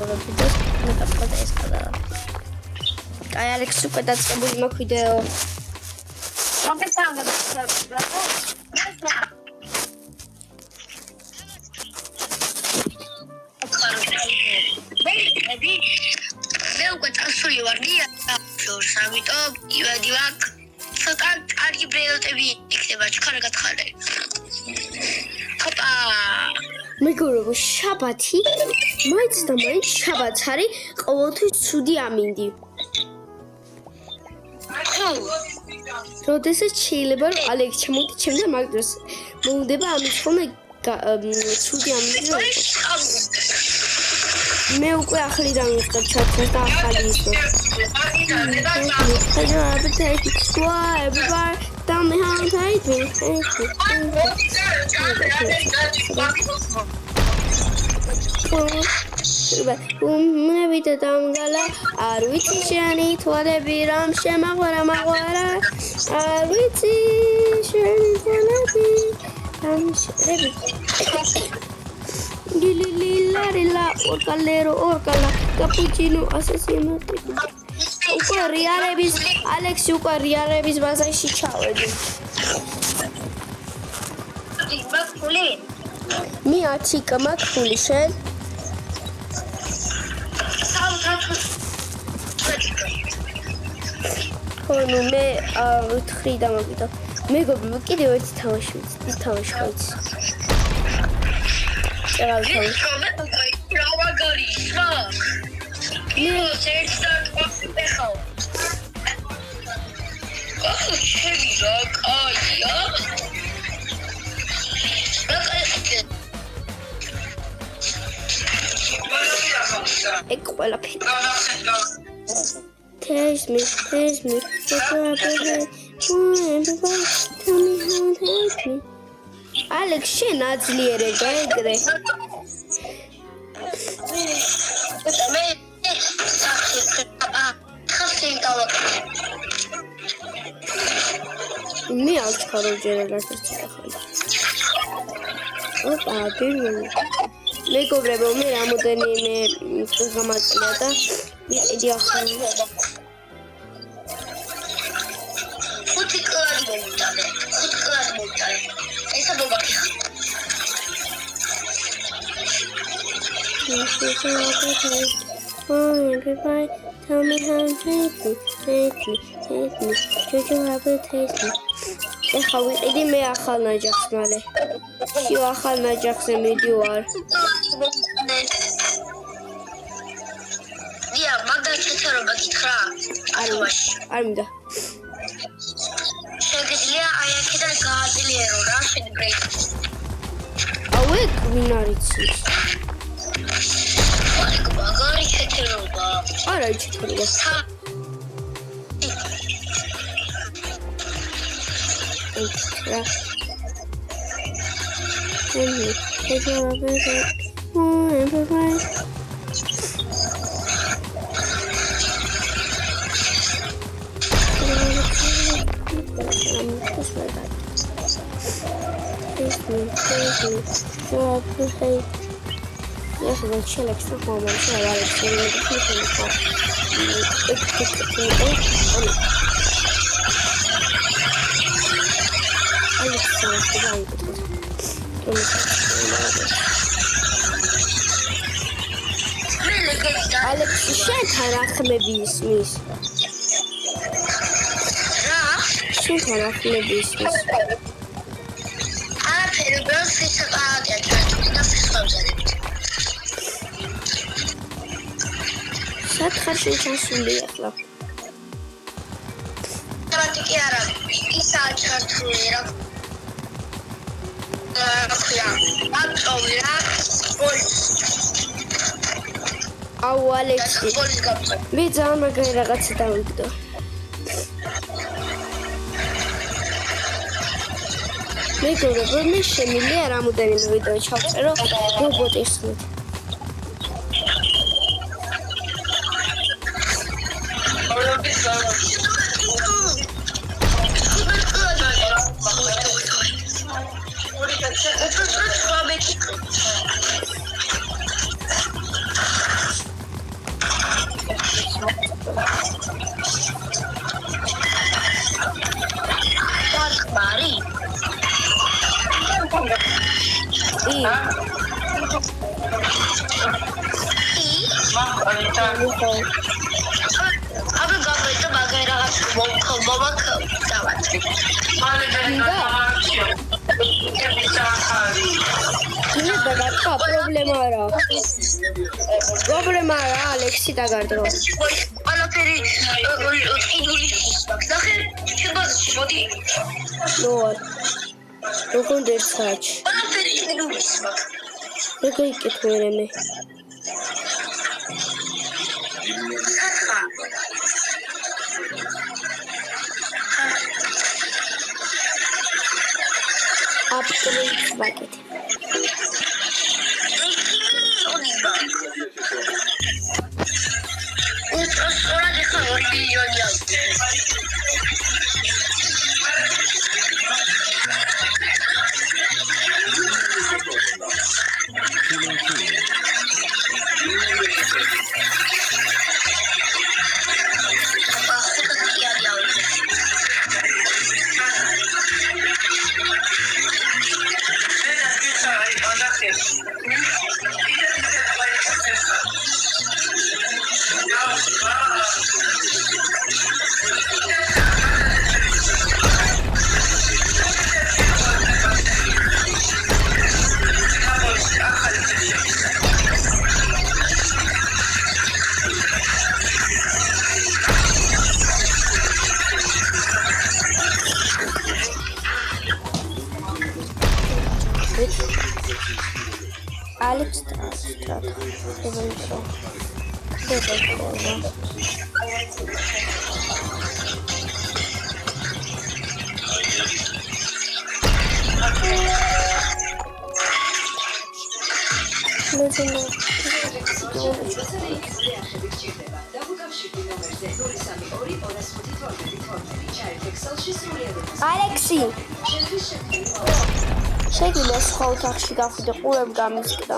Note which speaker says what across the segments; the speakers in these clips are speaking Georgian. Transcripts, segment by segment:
Speaker 1: ვიდეოს მეკაპყოთ ეს ყველა. აი ალექს უკვე დაწყებული მაქვს ვიდეო.
Speaker 2: მე უკვე წასული ვარ გიაშორს, ამიტომ ივადი ვაკ ცოტა კარგი ბრელოტები იქნება ჩქარგად ხარ. ჰოპა
Speaker 1: მეგობრებო, შაბათი მაინც და მაინც შაბათს არის ყოველთვის ცუდი ამინდი. როდესაც შეიძლება რომ ალექს ჩემოდი ჩემთან მაგ დროს მოუნდება ამის ხოლმე ცუდი ამინდი რომ მე უკვე ახალი დამიწყებ ჩატს და ახალი ისო. Tell me how to take me. მე ვიდე დამგალა არ ვიცი შენი თვალები რამ შემაღვარა მაღვარა არ ვიცი შენი თვალები რამ Lila, orcala, cappuccino, asesino. Uko riarebis, Alex, uko riarebis, bazashi chawedi. Mi achika makfulishen. Onu me tkhi damagida. Megobi კიდევ ერთი თამაში ის თამაში ხოიც. Taste me. Alex, შენ აძლიერება ეგრე. მე არ ვქარო ჯერადაც ახალი. ოპა, პირველი. მეგობრებო, მე რამოდენიმე გამაწია და მიყიდი ახალი.
Speaker 2: ხუთი კლანი მომიტანე. ესა ბობაკი.
Speaker 1: Everybody, tell me how to taste me. Could you have a taste me? ეხლა ვიყიდი მე ახალ ნაჯახს მალე. შიო ახალ ნაჯახზე მიდივარ.
Speaker 2: დია, მაგას შეცერობა გითხრა? არ
Speaker 1: მინდა.
Speaker 2: შეგიძლია აი აქედან გააძლიერო რა შენ ბრეიკ.
Speaker 1: აუ ეგ ვინ არის ის?
Speaker 2: მაგარი შეცერობა.
Speaker 1: არა შეცერობა. Я хотел человек, что помог, что я Alex, შენ თან ახმები ისმის.
Speaker 2: რა?
Speaker 1: შენ თან ახმები ისმის.
Speaker 2: არაფერი ბევრს ისაყადია ჩართული და ფისხავზადებით.
Speaker 1: სათხარ შენ ჩასული ახლა.
Speaker 2: ტრატიკი არა, ისაა ჩართული რა. ხია, აკოვი რა.
Speaker 1: აუ ალექსი. მე ძალიან მაგარი რაღაცა დავიგდო. მეგობრებო, მე შემიძლია რამოდენიმე ვიდეო ჩავწერო რობოტის ხმით.
Speaker 2: აბა გამედა მაგარი რაღაც მომქ დავათ.
Speaker 1: Dobra, problema ara. Problema ara, Alexi დაგარდო.
Speaker 2: ყველაფერი ყიდული. ნახე, შეგაზში მოდი.
Speaker 1: ნოარ. როგორ დერცაჩ?
Speaker 2: ყველაფერი ყიდული.
Speaker 1: როგორ იკეთე მე? Upgrade bucket. Alex strat. Alexi. Შეგვიძლია სხვა ოთახში გავხდე ყურებ გამისკდა.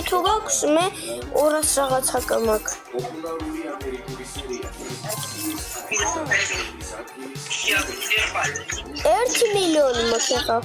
Speaker 1: თუ გაქვს მე 200 რაღაცა მაქვს. 1 მილიონი მაქვს ახლა.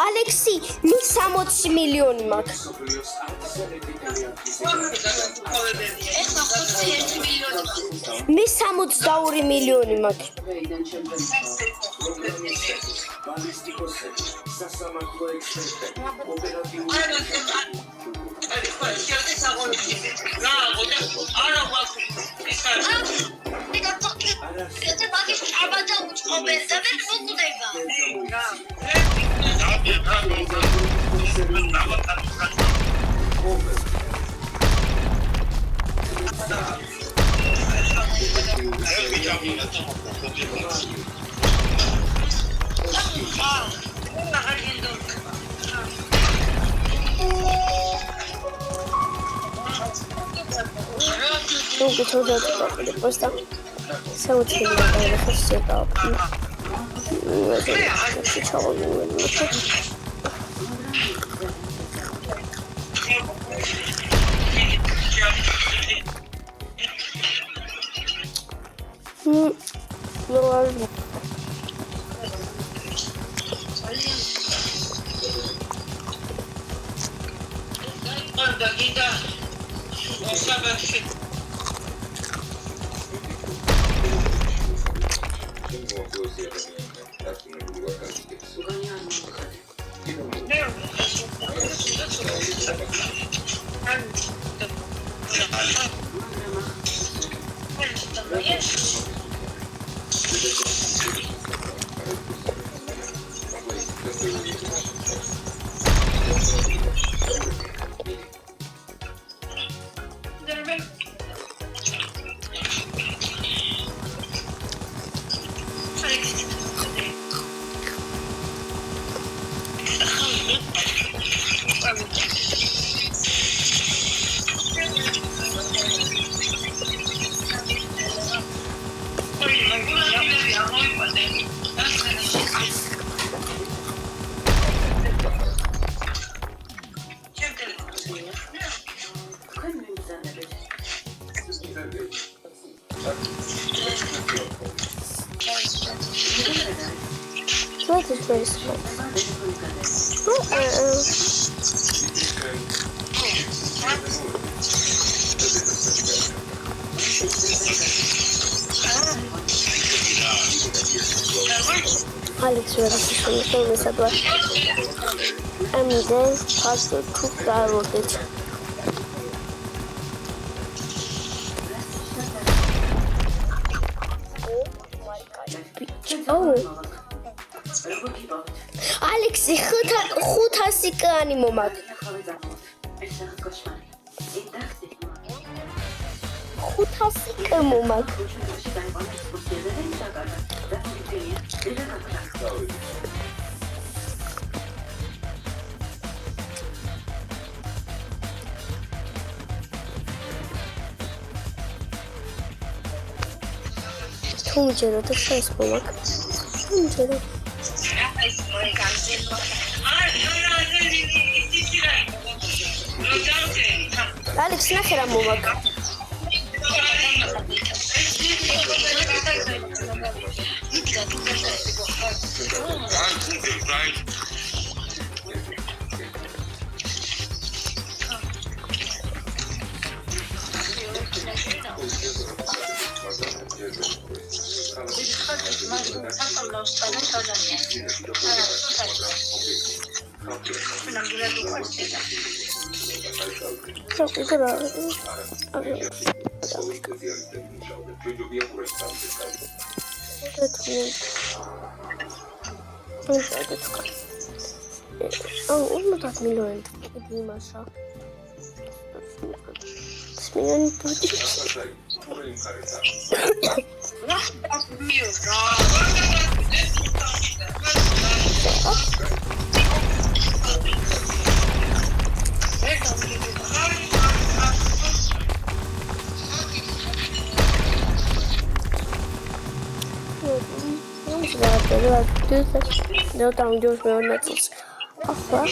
Speaker 1: ალექსი, მის 60 მილიონი მაქვს. მის 62 მილიონი მაქვს. Просто ну ладно. What is very small? Alex very famous about. And then past the cook that wrote it. Oh. ალექსი 500 კანი მომაქვს. 500 კ მომაქვს. თუ მიჯერო და შენს მომაქვს. მიჯერო Alex, ნახე რა მომაქვს. Deu tá um Deus meu netos. Opa.